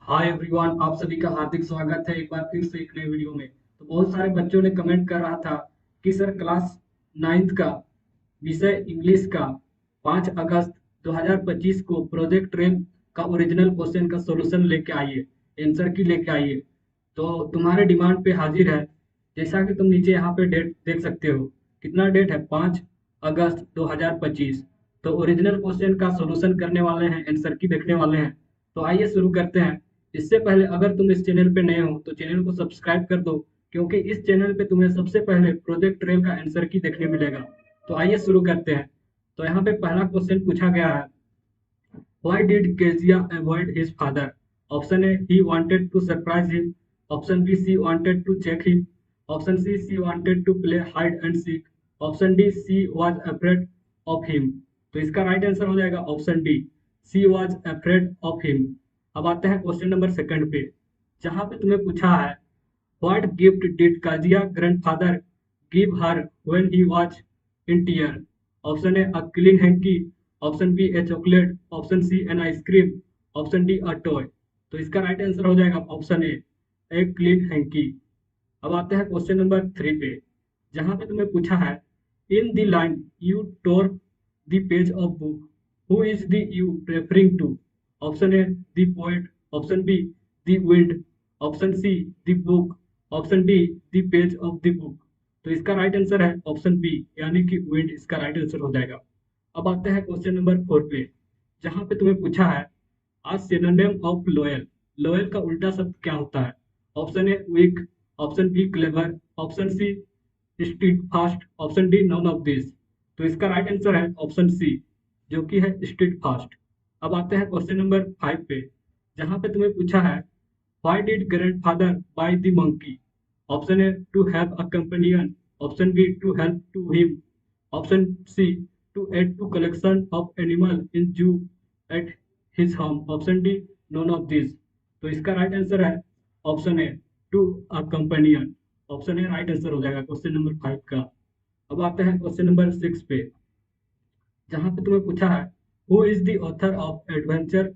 Hi everyone, आप सभी का हार्दिक स्वागत है एक बार फिर से एक नए वीडियो में। तो बहुत सारे बच्चों ने कमेंट कर रहा था कि सर क्लास 9th का विषय इंग्लिश का 5 अगस्त 2025 को प्रोजेक्ट रेल का ओरिजिनल क्वेश्चन का सॉल्यूशन लेके आइए, आंसर की लेके आइए। तो तुम्हारे डिमांड पे हाजिर है। जैसा कि तुम नीचे यहाँ पे डेट देख सकते हो, कितना डेट है, 5 अगस्त 2025। तो ओरिजिनल क्वेश्चन का सॉल्यूशन करने वाले हैं, आंसर की देखने वाले हैं। तो आइए शुरू करते हैं। इससे पहले अगर तुम इस चैनल पे नए हो तो चैनल को सब्सक्राइब कर दो, क्योंकि इस चैनल पे तुम्हें सबसे पहले प्रोजेक्ट रेल का आंसर की देखने मिलेगा। तो आइए शुरू करते हैं। तो यहाँ पे पहला क्वेश्चन पूछा गया है, why did Keziah avoid his father? Option A, he wanted to surprise him. Option B, she wanted to check him. Option C, she wanted to play hide and seek. Option D, she was afraid of him. तो इसका right answer हो जाएगा option D, she was afraid of him. अब आते हैं question number second पे, जहां पे तुम्हें पूछा है, what gift did Kezia grandfather give her when he was in tear? Option A, a clean hanky. Option B, a chocolate. Option C, an ice cream. Option D, a toy. तो इसका right answer हो जाएगा option a clean hanky. अब आते हैं question number 3 पे, जहां पे तुम्हें पूछा है, in the line you tore the page of book, who is the you referring to? Option A, the poet. Option B, the wind. Option C, the book. Option D, the page of the book. तो इसका right answer है option B, यानी कि wind इसका right answer हो जाएगा। अब आते हैं क्वेश्चन नंबर 4 पे, जहां पे तुम्हें पूछा है, आज सिनोनिम ऑफ लॉयल, लॉयल का उल्टा शब्द क्या होता है? Option A, weak. Option B, clever. Option C, street fast. Option D, none of this. तो इसका राइट आंसर है ऑप्शन सी, जो कि है स्ट्रीट फास्ट। अब आते हैं क्वेश्चन नंबर 5 पे, जहां पे तुम्हें पूछा है, why did grandfather buy the monkey? Option A, to have a companion. Option B, to help to him. Option C, to add to collection of animal in zoo at his home. Option D, none of this. तो इसका right answer है option A, to a companion. Option A right answer हो जाएगा question number 5 का। अब आते हैं question number 6 पे, जहां पे तुम्हें पूछा है, who is the author of adventure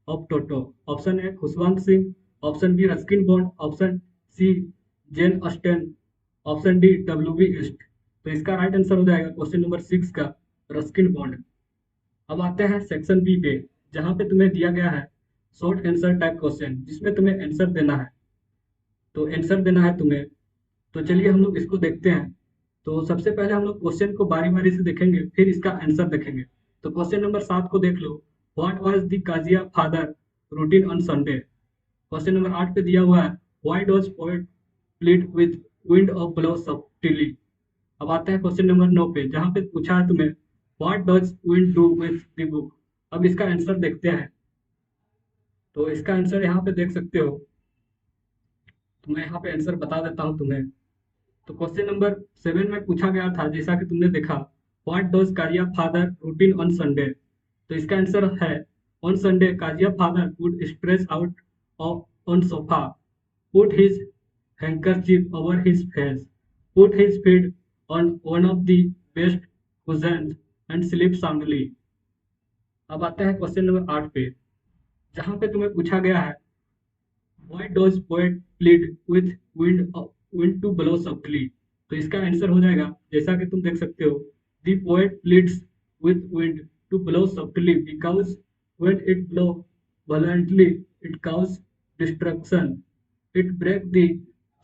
of Toto? Option A, Khushwant Singh. Option B, Ruskin Bond. Option C, Jane Austen. Option D, W B ईस्ट। तो इसका राइट आंसर हो जाएगा क्वेश्चन नंबर 6 का, रस्किन बॉन्ड। अब आते हैं सेक्शन बी पे, जहां पे तुम्हें दिया गया है शॉर्ट आंसर टाइप क्वेश्चन, जिसमें तुम्हें आंसर देना है। तो आंसर देना है तुम्हें। तो चलिए हम लोग इसको देखते हैं। तो सबसे पहले हम लोग क्वेश्चन को बारी बारी से देखेंगे, फिर इसका आंसर देखेंगे। तो क्वेश्चन नंबर 7 को देख लो, what was the Kezia father routine on Sunday? Question number 8 पे दिया हुआ है, why does poet plead with wind of blow subtly? अब आते हैं क्वेश्चन नंबर 9 पे, जहां पे पूछा है तुम्हें, what does wind do with the book? अब इसका आंसर देखते हैं। तो इसका आंसर यहाँ पे देख सकते हो। तो मैं यहाँ पे आंसर बता देता हूँ तुम्हें। तो क्वेश्चन नंबर 7 में पूछा गया था, जैसा कि तुमने देखा, what does Kezia father routine on Sunday? तो इसका आंसर है, on Sunday Kezia father would stretch out of on sofa, put his handkerchief over his face, put his feet on one of the best cushions and sleep soundly। अब आते हैं question number 8 पे, जहां पे तुम्हें पूछा गया है, why does poet plead with wind to blow softly? तो इसका आंसर हो जाएगा, जैसा कि तुम देख सकते हो, the poet pleads with wind to blow softly because when it blow violently it cause destruction, it break the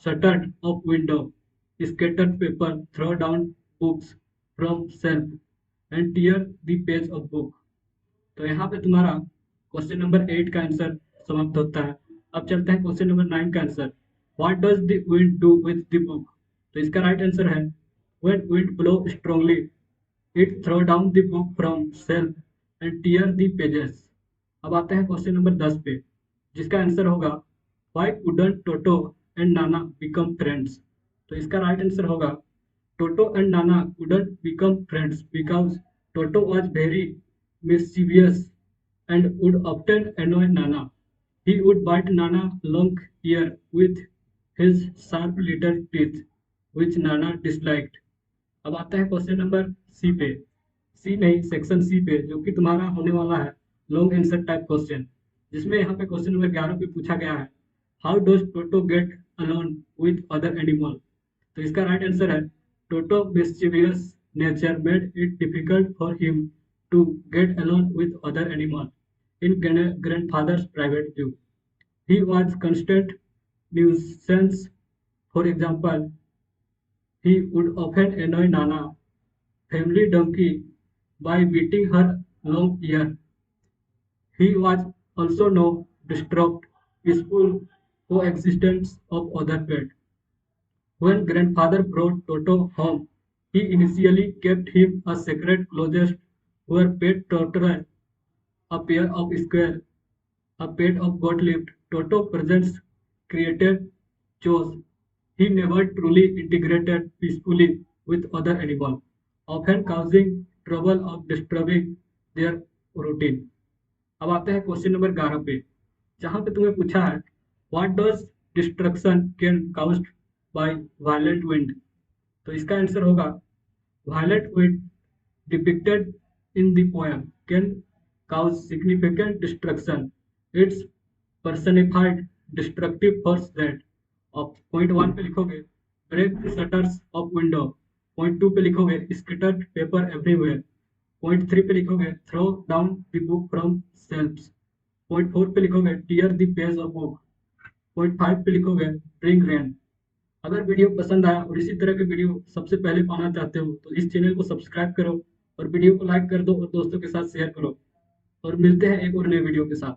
shutters of window, scatter paper, throw down books from shelf and tear the page of book। तो यहाँ पे तुम्हारा question number 8 का answer समाप्त होता है। अब चलते हैं क्वेश्चन नंबर 9 का answer, what does the wind do with the book? तो इसका राइट आंसर है, when wind blow strongly it throw down the book from shelf and tear the pages. अब आते हैं क्वेश्चन नंबर 10 पे, जिसका आंसर होगा, why couldn't toto and Nana become friends? तो इसका राइट आंसर होगा, टोटो and Nana couldn't become friends because toto was very mischievous and would often annoy Nana. He would bite Nana long ear with his sharp little teeth, which Nana disliked। अब आता है question number C पे, सी नहीं section C पे, जो कि तुम्हारा होने वाला है लॉन्ग आंसर टाइप क्वेश्चन। जिसमें यहाँ पे क्वेश्चन नंबर 11 पे पूछा गया है, how does Toto get alone with other animal. तो इसका राइट आंसर है, Toto mischievous nature made it difficult for him to get alone with other animal in grandfather's private view. He was constant nuisance. For example, he would often annoy Nana, family donkey, by beating her long ear. He was also no disrupt peaceful coexistence of other pets. When grandfather brought Toto home, he initially kept him a secret closest where pet tortoise, a pair of squirrels, a pet of goat-lipped. Toto presents created chose. He never truly integrated peacefully with other animals, often causing trouble or disturbing their routine. अब आते हैं question number 11 पे, जहां पे तुम्हें पूछा है, what does destruction can caused by violent wind. तो इसका आंसर होगा, violent wind depicted in the poem can cause significant destruction. It's personified destructive force that of point 1 पे लिखोगे break the shutters of window, point 2 पे लिखोगे scattered paper everywhere, point 3 पे लिखोगे throw down the book from shelves, point 4 पे लिखोगे tear the page of book, point 5 पे लिखोगे ब्रिंग रेन। अगर वीडियो पसंद आया और इसी तरह के वीडियो सबसे पहले पाना चाहते हो तो इस चैनल को सब्सक्राइब करो और वीडियो को लाइक कर दो और दोस्तों के साथ शेयर करो, और मिलते हैं एक और नए वीडियो के साथ।